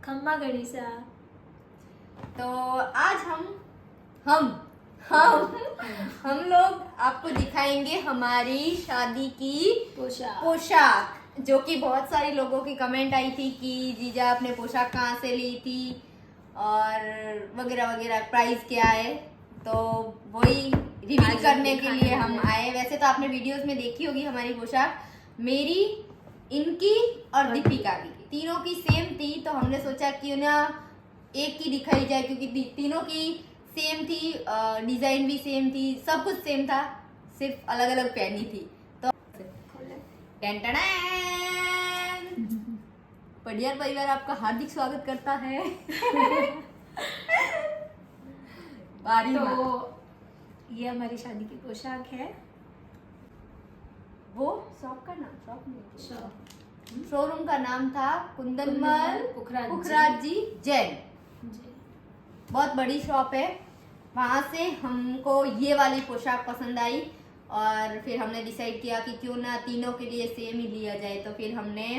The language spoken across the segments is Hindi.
खम्मा गणेशा। तो आज हम लोग आपको दिखाएंगे हमारी शादी की पोशाक, जो कि बहुत सारे लोगों की कमेंट आई थी कि जीजा आपने पोशाक कहाँ से ली थी और वगैरह वगैरह, प्राइस क्या है। तो वही रिवील करने के लिए हम आए। वैसे तो आपने वीडियोस में देखी होगी हमारी पोशाक, मेरी, इनकी और दीपिका की, तीनों की सेम थी। तो हमने सोचा क्यों ना एक की दिखाई जाए, क्योंकि तीनों की सेम थी, डिजाइन भी सेम थी, सब कुछ सेम था, सिर्फ अलग अलग पहनी थी। तो पडियार परिवार आपका हार्दिक स्वागत करता है। तो ये हमारी शादी की पोशाक है। वो शॉप का नाम, शोरूम का नाम था कुंदनमल पुखराज जी जैन। बहुत बड़ी शॉप है। वहाँ से हमको ये वाली पोशाक पसंद आई और फिर हमने डिसाइड किया कि क्यों ना तीनों के लिए सेम ही लिया जाए। तो फिर हमने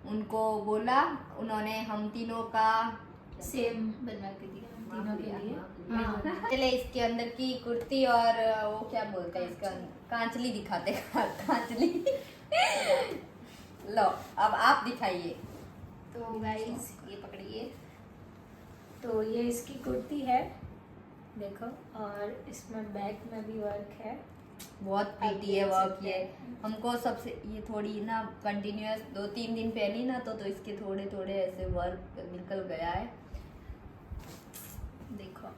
उनको बोला, उन्होंने हम तीनों का सेम बनवा के दिया तीनों के लिए। चले इसके अंदर की कुर्ती और वो क्या बोलते हैं इसका, कांचली दिखाते कांचली। लो अब आप दिखाइए। तो गाइस ये पकड़िए। तो ये इसकी कुर्ती है, देखो, और इसमें बैक में भी वर्क है। बहुत प्रीटी है वर्क ये। हमको सबसे ये थोड़ी ना कंटिन्यूअस 2-3 दिन पहनी ना तो इसके थोड़े थोड़े ऐसे वर्क निकल गया है। देखो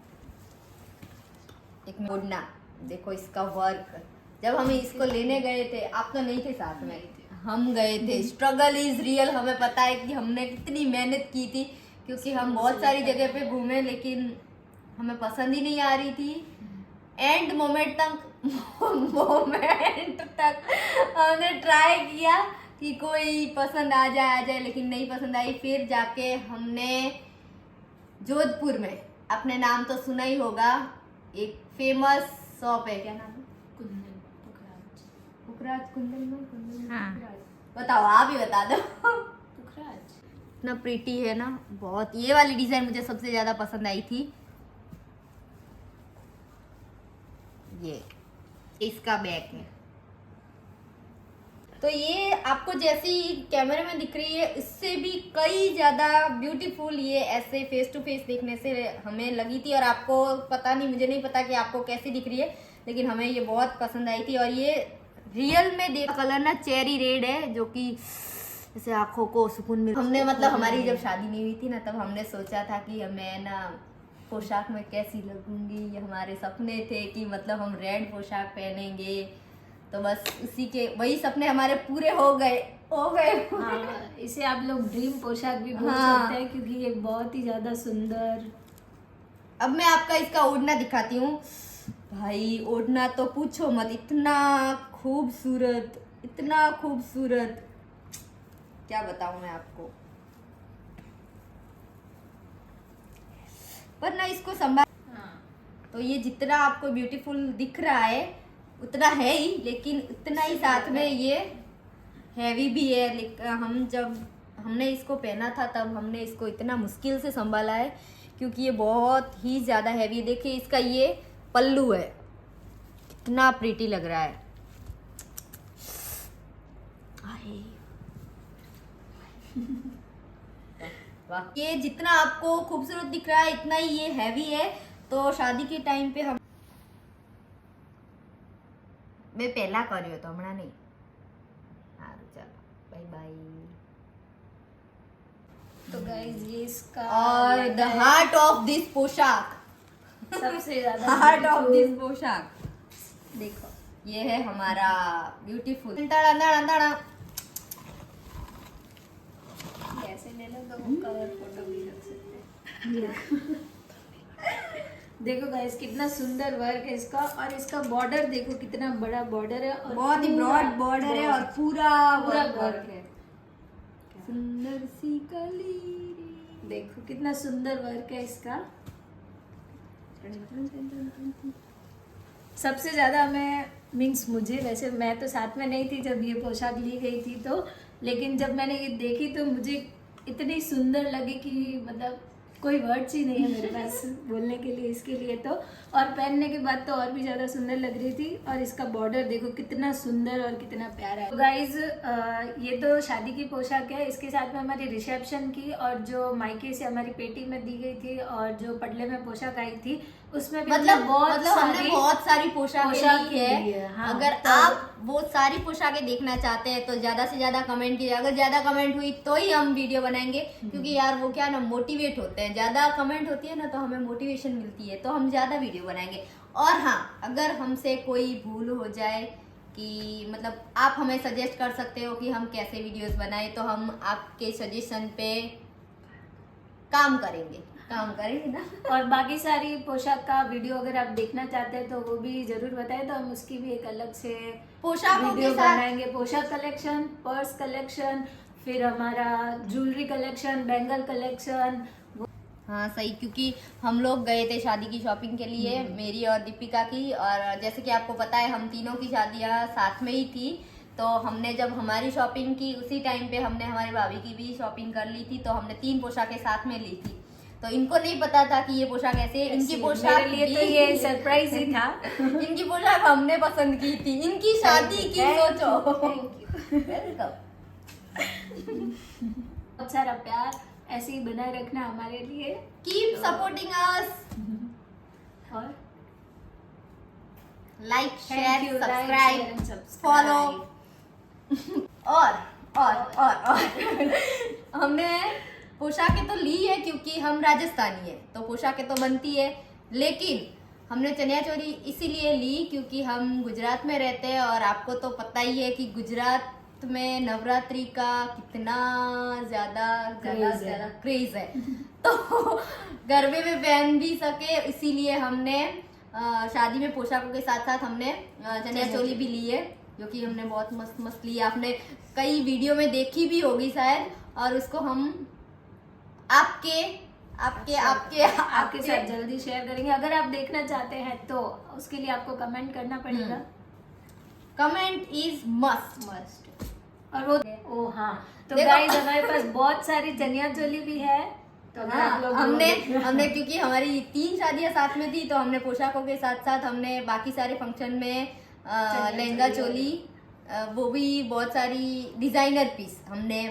एक मोड़ना, देखो इसका वर्क। जब हम इसको लेने गए थे, आप तो नहीं थे साथ में, हम गए थे। Struggle is real. हमें पता है कि हमने कितनी मेहनत की थी, क्योंकि हम बहुत सारी जगह पे घूमे लेकिन हमें पसंद ही नहीं आ रही थी। एंड मोमेंट तक हमने ट्राई किया कि कोई पसंद आ जाए, लेकिन नहीं पसंद आई। फिर जाके हमने जोधपुर में, अपने नाम तो सुना ही होगा, एक फेमस शॉप है, क्या नाम है? कुंदन। हाँ। बताओ, आप ही बता दो। पुखराज इतना प्रीटी है ना बहुत। ये वाली डिजाइन मुझे सबसे ज्यादा पसंद आई थी। ये इसका बैक है। तो ये आपको जैसी कैमरे में दिख रही है, इससे भी कई ज्यादा ब्यूटीफुल ये ऐसे फेस टू फेस देखने से हमें लगी थी। और आपको पता नहीं, मुझे नहीं पता कि आपको कैसी दिख रही है, लेकिन हमें ये बहुत पसंद आई थी। और ये रियल में देखा कलर ना चेरी रेड है, जो कि जैसे आंखों को सुकून मिल। हमने मतलब हमारी जब शादी नहीं हुई थी ना, तब हमने सोचा था कि मैं ना पोशाक में कैसी लगूंगी। ये हमारे सपने थे कि मतलब हम रेड पोशाक पहनेंगे। तो बस उसी के वही सपने हमारे पूरे हो गए। हाँ, इसे आप लोग ड्रीम पोशाक भी बोल सकते हैं, क्योंकि ये बहुत ही ज्यादा सुंदर। अब मैं आपका इसका ओढ़ना दिखाती हूँ। भाई ओढ़ना तो पूछो मत, इतना खूबसूरत, इतना खूबसूरत, क्या बताऊं मैं आपको। पर ना इसको संभाल। तो ये जितना आपको ब्यूटीफुल दिख रहा है उतना है ही, लेकिन उतना ही साथ में ये हैवी भी है। जब हमने इसको पहना था तब हमने इसको इतना मुश्किल से संभाला है, क्योंकि ये बहुत ही ज़्यादा हैवी है। देखिए इसका ये पल्लू है, कितना प्रीटी लग रहा है। ये जितना आपको खूबसूरत दिख रहा है इतना ही ये हैवी है। तो शादी के टाइम पे हम मैं पहला કર્યો તો હમણાં નહીં। સારું ચાલો બાય બાય। तो गाइस ये इसका और द हार्ट ऑफ दिस पोशाक, सबसे ज्यादा हार्ट ऑफ दिस पोशाक, देखो ये है हमारा ब्यूटीफुल। ऐसे ले लो तो कवर फोटो भी रख सकते हैं। देखो गाइस कितना सुंदर वर्क है इसका, और इसका बॉर्डर देखो कितना बड़ा बॉर्डर है, और बहुत ही ब्रॉड बॉर्डर है और पूरा वर्क है। सुंदर सी कली। देखो कितना सुंदर वर्क है इसका। सबसे ज्यादा मुझे, वैसे मैं तो साथ में नहीं थी जब ये पोशाक ली गई थी, तो लेकिन जब मैंने ये देखी तो मुझे इतनी सुंदर लगी कि मतलब कोई वर्ड्स ही नहीं है मेरे पास बोलने के लिए इसके लिए तो। और पहनने के बाद तो और भी ज़्यादा सुंदर लग रही थी। और इसका बॉर्डर देखो कितना सुंदर और कितना प्यारा है। तो गाइज ये तो शादी की पोशाक है, इसके साथ में हमारी रिसेप्शन की और जो मायके से हमारी पेटी में दी गई थी और जो पटले में पोशाक आई थी उसमें भी मतलब हमने बहुत सारी पोशाकें ली है। हाँ, अगर तो आप वो सारी पोशाकें देखना चाहते हैं तो ज्यादा से ज्यादा कमेंट कीजिए। अगर ज्यादा कमेंट हुई तो ही हम वीडियो बनाएंगे, क्योंकि यार वो क्या ना मोटिवेट होते हैं, ज्यादा कमेंट होती है ना तो हमें मोटिवेशन मिलती है, तो हम ज्यादा वीडियो बनाएंगे। और हाँ, अगर हमसे कोई भूल हो जाए कि मतलब आप हमें सजेस्ट कर सकते हो कि हम कैसे वीडियोस बनाएं, तो हम आपके सजेशन पे काम करेंगे ना। और बाकी सारी पोशाक का वीडियो अगर आप देखना चाहते हैं तो वो भी जरूर बताएं, तो हम उसकी भी एक अलग से पोशाकों वीडियो के साथ बनाएंगे। पोशाक कलेक्शन, पर्स कलेक्शन, फिर हमारा ज्वेलरी कलेक्शन, बैंगल कलेक्शन। हाँ सही, क्योंकि हम लोग गए थे शादी की शॉपिंग के लिए, मेरी और दीपिका की। और जैसे कि आपको पता है हम तीनों की शादियाँ साथ में ही थी, तो हमने जब हमारी शॉपिंग की उसी टाइम पे हमने हमारी भाभी की भी शॉपिंग कर ली थी। तो हमने 3 पोशाकें साथ में ली थी, तो इनको नहीं पता था कि ये पोशाक ऐसे है। इनकी पोशाक मेरे लिए तो ये सरप्राइज ही था। इनकी पोशाक हमने पसंद की थी, इनकी शादी की सोचो। वेलकम। बहुत सारा प्यार ऐसे ही बनाए रखना हमारे लिए। कीप सपोर्टिंग अस और like, Thank share, you, like, subscribe, share and subscribe. Follow. और हमने पोशाकें तो ली है क्योंकि हम राजस्थानी है, तो पोशाकें तो बनती है, लेकिन हमने चनिया चोली इसीलिए ली क्योंकि हम गुजरात में रहते हैं। और आपको तो पता ही है कि गुजरात में नवरात्रि का कितना ज्यादा क्रेज है। तो गरबे में पहन भी सके, इसीलिए हमने शादी में पोशाकों के साथ साथ हमने चनिया चोली भी ली है, जो कि हमने बहुत मस्त मस्त ली है। आपने कई वीडियो में देखी भी होगी शायद, और उसको हम आपके साथ जल्दी शेयर करेंगे। अगर आप देखना चाहते हैं तो उसके लिए आपको कमेंट करना पड़ेगा। Comment is must. और वो ओ हाँ, तो गाइस हमारे पास बहुत सारी चनिया चोली भी है। तो हाँ, हमने क्योंकि हमारी 3 शादियां साथ में थी, तो हमने पोशाकों के साथ साथ हमने बाकी सारे फंक्शन में लहंगा चोली, वो भी बहुत सारी डिजाइनर पीस हमने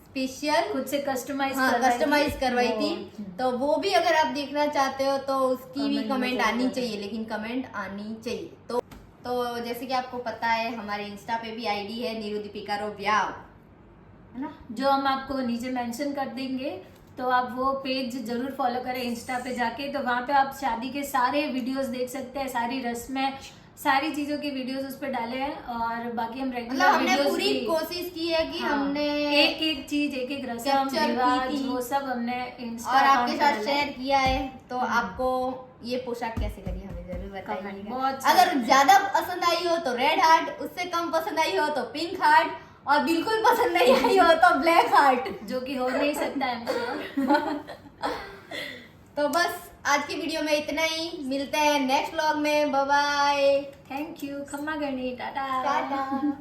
स्पेशल खुद से कस्टमाइज करवाई थी। तो वो भी अगर आप देखना चाहते हो तो उसकी भी कमेंट आनी चाहिए, लेकिन कमेंट आनी चाहिए। तो जैसे कि आपको पता है हमारे इंस्टा पे भी आईडी है नीरू दीपिका रो ब्याह, है ना, जो हम आपको नीचे मेंशन कर देंगे। तो आप वो पेज जरूर फॉलो करें इंस्टा पे जाके। तो वहाँ पे आप शादी के सारे वीडियोस देख सकते हैं, सारी रस्में, सारी चीजों की वीडियोस उस पे डाले हैं। और बाकी हम रेगुलर हमने पूरी कोशिश की है कि हमने एक चीज, एक रस्म, रिवाज, वो सब हमने इंस्टा और आपके साथ शेयर किया है। तो आपको ये पोशाक कैसे लगी हमें जरूर बताइएगा। अगर ज्यादा पसंद आई हो तो रेड हार्ट, उससे कम पसंद आई हो तो पिंक हार्ट, और बिल्कुल पसंद नहीं आई हो तो ब्लैक हार्ट, जो कि हो नहीं सकता है। तो बस आज की वीडियो में इतना ही, मिलते हैं नेक्स्ट व्लॉग में। बाय बाय, थैंक यू, खम्मा गणी, टाटा।